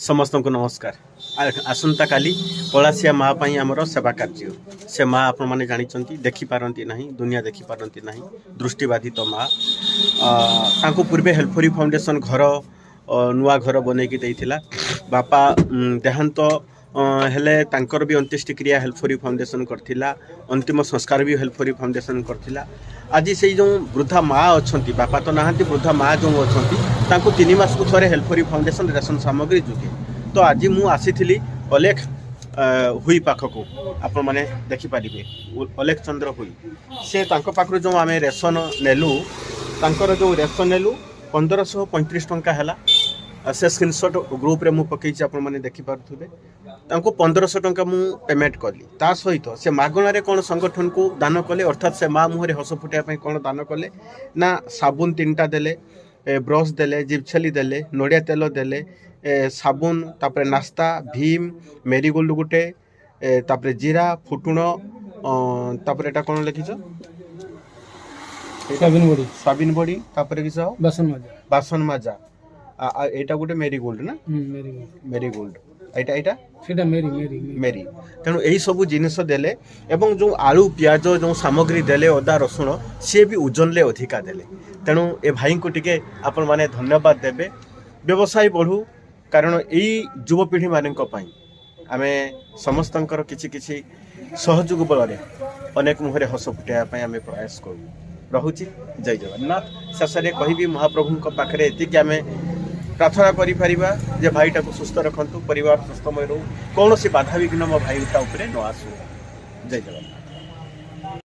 समस्त को नमस्कार। आसंता काली पलासिया माँ पाई आमर सेवा कार्य से माँ आपण मैंने जानी देखिपारती ना दुनिया देखिपारती ना दृष्टिबाधित माँ तांको पूर्वे हेल्पफुल फाउंडेशन घर नुआ घर बनईकी देइथिला बापा देहांत हेले तांकर भी अंत्येष्टि क्रिया हेल्पफुल फाउंडेशन करथिला अंतिम संस्कार भी हेल्पफुल फाउंडेशन करथिला। आज से जो वृद्धा माँ अच्छा बापा तो नहांती वृद्धा माँ जो अच्छा 3 मास को थोड़े हेल्पफुल फाउंडेशन रेशन सामग्री जुगे तो आज मु आसी अलेख हुई पाखक आपण मैंने देखिपारे अलेख चंद्र हुई से पाखु जो आम रेशन नेलु तांकर जो रेशन नेलु 1535 टंका है से स्क्रीनशॉट ग्रुप रे मु पकई आपण मैंने देखिपारे 1500 टंका मु पेमेंट कली ता सहित से मागणारे कौन संगठन को दान कले अर्थात से माँ मुहरे हस फुटाई कौन दान कले ना साबुन 3टा देले ब्रश देले जीवछेली देले नड़िया तेल देले साबुन तापर नास्ता भीम मेरीगोल्ड गुटे तापर जीरा फुटुण तापर एटा कौन लिखिछ सोयाबीन बड़ी तापर किस बासन माजा एटा गोटे मेरीगोल्ड ना मेरीगोल्ड एटा एटा सेटा मेरी तेणु यही सब जिनिस देले एवं जो आलू पियाज जो सामग्री देले अदा रसुण सी भी ओजन ले अधिका देले तेणु ए भाई को टिके आपण माने धन्यवाद देबे व्यवसाय बढ़ू कारण यही युवपीढ़ी मानक आमे समस्तंकर किछि किछि सहयोग बल अनेक मुहरे हस फुटाइवाई आम प्रयास करूँ रहुची। जय जगन्नाथ। शेष में कहि महाप्रभु पाखे एतिक आम प्रार्थना करिपारिबा जे भाईटा को सुस्थ रखंतु परिवार सुस्थमय रहू कौन सी बाधा विघ्न मो भाईटा उपरे न आसू। जय जगन्नाथ।